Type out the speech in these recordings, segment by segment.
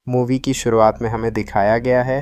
Movie की शुरुआत में हमें दिखाया गया है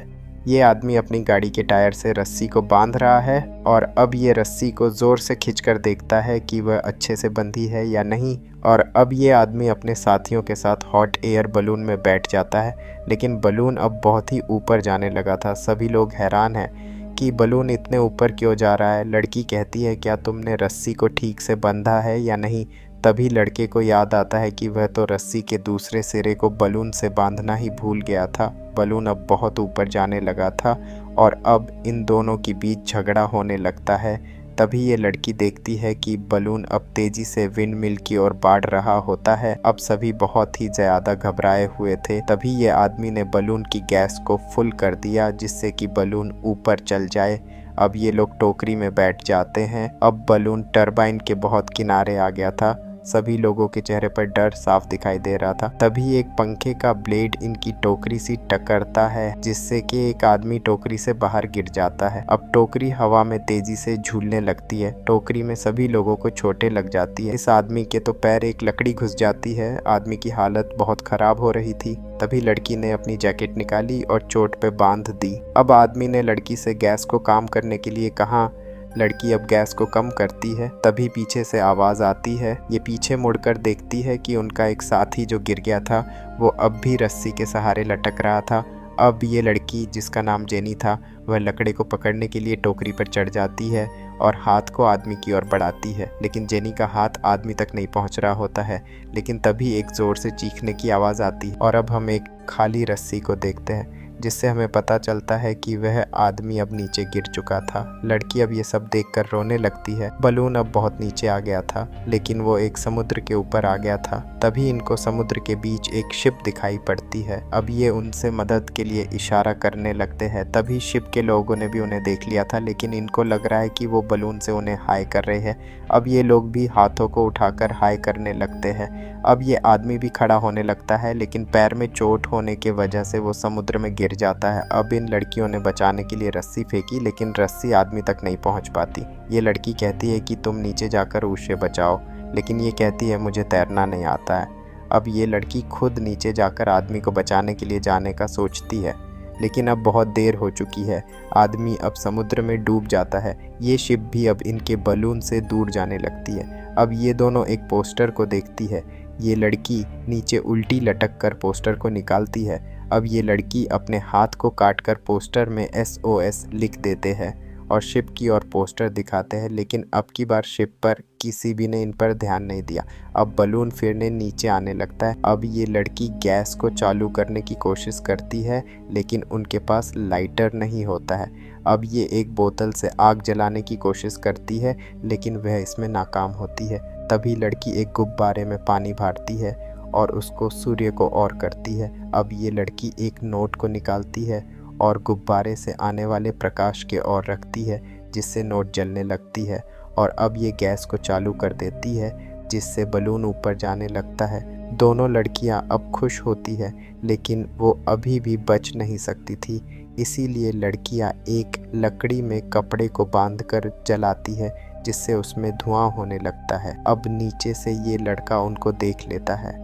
ये आदमी अपनी गाड़ी के टायर से रस्सी को बांध रहा है और अब ये रस्सी को ज़ोर से खींचकर देखता है कि वह अच्छे से बंधी है या नहीं। और अब ये आदमी अपने साथियों के साथ हॉट एयर बलून में बैठ जाता है, लेकिन बलून अब बहुत ही ऊपर जाने लगा था। सभी लोग हैरान हैं कि बलून इतने ऊपर क्यों जा रहा है। लड़की कहती है, क्या तुमने रस्सी को ठीक से बंधा है या नहीं। तभी लड़के को याद आता है कि वह तो रस्सी के दूसरे सिरे को बलून से बांधना ही भूल गया था। बलून अब बहुत ऊपर जाने लगा था और अब इन दोनों के बीच झगड़ा होने लगता है। तभी ये लड़की देखती है कि बलून अब तेजी से विंड मिल की ओर बढ़ रहा होता है। अब सभी बहुत ही ज़्यादा घबराए हुए थे। तभी ये आदमी ने बलून की गैस को फुल कर दिया जिससे कि बलून ऊपर चल जाए। अब ये लोग टोकरी में बैठ जाते हैं। अब बलून टरबाइन के बहुत किनारे आ गया था। सभी लोगों के चेहरे पर डर साफ दिखाई दे रहा था। तभी एक पंखे का ब्लेड इनकी टोकरी से टकराता है जिससे कि एक आदमी टोकरी से बाहर गिर जाता है। अब टोकरी हवा में तेजी से झूलने लगती है। टोकरी में सभी लोगों को चोटें लग जाती है। इस आदमी के तो पैर एक लकड़ी घुस जाती है। आदमी की हालत बहुत खराब हो रही थी। तभी लड़की ने अपनी जैकेट निकाली और चोट पे बांध दी। अब आदमी ने लड़की से गैस को काम करने के लिए कहा। लड़की अब गैस को कम करती है। तभी पीछे से आवाज़ आती है। ये पीछे मुड़कर देखती है कि उनका एक साथी जो गिर गया था वो अब भी रस्सी के सहारे लटक रहा था। अब ये लड़की जिसका नाम जेनी था वह लकड़े को पकड़ने के लिए टोकरी पर चढ़ जाती है और हाथ को आदमी की ओर बढ़ाती है, लेकिन जेनी का हाथ आदमी तक नहीं पहुंच रहा होता है। लेकिन तभी एक ज़ोर से चीखने की आवाज़ आती है और अब हम एक खाली रस्सी को देखते हैं जिससे हमें पता चलता है कि वह आदमी अब नीचे गिर चुका था। लड़की अब ये सब देखकर रोने लगती है। बलून अब बहुत नीचे आ गया था लेकिन वो एक समुद्र के ऊपर आ गया था। तभी इनको समुद्र के बीच एक शिप दिखाई पड़ती है। अब ये उनसे मदद के लिए इशारा करने लगते हैं। तभी शिप के लोगों ने भी उन्हें देख लिया था, लेकिन इनको लग रहा है कि वो बलून से उन्हें हाय कर रहे हैं। अब ये लोग भी हाथों को उठाकर हाय करने लगते हैं। अब ये आदमी भी खड़ा होने लगता है, लेकिन पैर में चोट होने की वजह से वो समुद्र में गिर जाता है। अब इन लड़कियों ने बचाने के लिए रस्सी फेंकी, लेकिन रस्सी आदमी तक नहीं पहुंच पाती। ये लड़की कहती है कि तुम नीचे जाकर उसे बचाओ, लेकिन ये कहती है मुझे तैरना नहीं आता है। अब ये लड़की खुद नीचे जाकर आदमी को बचाने के लिए जाने का सोचती है, लेकिन अब बहुत देर हो चुकी है। आदमी अब समुद्र में डूब जाता है। ये शिप भी अब इनके बलून से दूर जाने लगती है। अब ये दोनों एक पोस्टर को देखती है। ये लड़की नीचे उल्टी लटक कर पोस्टर को निकालती है। अब ये लड़की अपने हाथ को काटकर पोस्टर में SOS लिख देते हैं और शिप की ओर पोस्टर दिखाते हैं, लेकिन अब की बार शिप पर किसी भी ने इन पर ध्यान नहीं दिया। अब बलून फिर नीचे आने लगता है। अब ये लड़की गैस को चालू करने की कोशिश करती है, लेकिन उनके पास लाइटर नहीं होता है। अब ये एक बोतल से आग जलाने की कोशिश करती है, लेकिन वह इसमें नाकाम होती है। तभी लड़की एक गुब्बारे में पानी भरती है और उसको सूर्य को ओर करती है। अब ये लड़की एक नोट को निकालती है और गुब्बारे से आने वाले प्रकाश के ओर रखती है, जिससे नोट जलने लगती है। और अब ये गैस को चालू कर देती है, जिससे बलून ऊपर जाने लगता है। दोनों लड़कियां अब खुश होती है, लेकिन वो अभी भी बच नहीं सकती थी। इसीलिए लड़कियां एक लकड़ी में कपड़े को बांधकर जलाती है, जिससे उसमें धुआं होने लगता है। अब नीचे से ये लड़का उनको देख लेता है।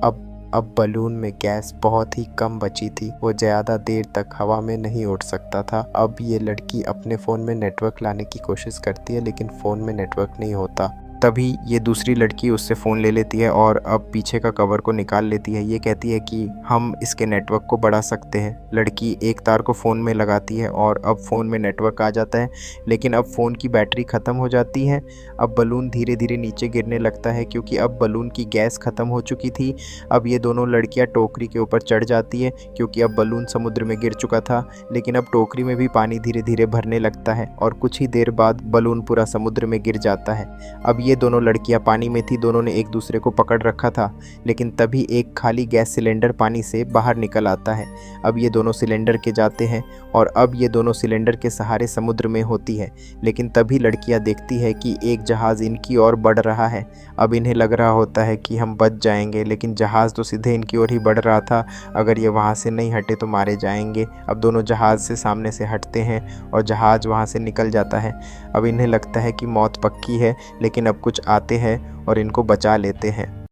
अब बलून में गैस बहुत ही कम बची थी। वो ज़्यादा देर तक हवा में नहीं उड़ सकता था। अब ये लड़की अपने फ़ोन में नेटवर्क लाने की कोशिश करती है, लेकिन फ़ोन में नेटवर्क नहीं होता। तभी ये दूसरी लड़की उससे फ़ोन ले लेती है और अब पीछे का कवर को निकाल लेती है। ये कहती है कि हम इसके नेटवर्क को बढ़ा सकते हैं। लड़की एक तार को फ़ोन में लगाती है और अब फ़ोन में नेटवर्क आ जाता है, लेकिन अब फ़ोन की बैटरी ख़त्म हो जाती है। अब बलून धीरे धीरे नीचे गिरने लगता है क्योंकि अब बलून की गैस ख़त्म हो चुकी थी। अब ये दोनों लड़कियाँ टोकरी के ऊपर चढ़ जाती है क्योंकि अब बलून समुद्र में गिर चुका था, लेकिन अब टोकरी में भी पानी धीरे धीरे भरने लगता है और कुछ ही देर बाद बलून पूरा समुद्र में गिर जाता है। अब ये दोनों लड़कियां पानी में थी। दोनों ने एक दूसरे को पकड़ रखा था, लेकिन तभी एक खाली गैस सिलेंडर पानी से बाहर निकल आता है। अब ये दोनों सिलेंडर के जाते हैं और अब ये दोनों सिलेंडर के सहारे समुद्र में होती है, लेकिन तभी लड़कियां देखती है कि एक जहाज़ इनकी ओर बढ़ रहा है। अब इन्हें लग रहा होता है कि हम बच जाएंगे, लेकिन जहाज़ तो सीधे इनकी ओर ही बढ़ रहा था। अगर ये वहाँ से नहीं हटे तो मारे जाएंगे। अब दोनों जहाज़ से सामने से हटते हैं और जहाज़ वहाँ से निकल जाता है। अब इन्हें लगता है कि मौत पक्की है, लेकिन अब कुछ आते हैं और इनको बचा लेते हैं।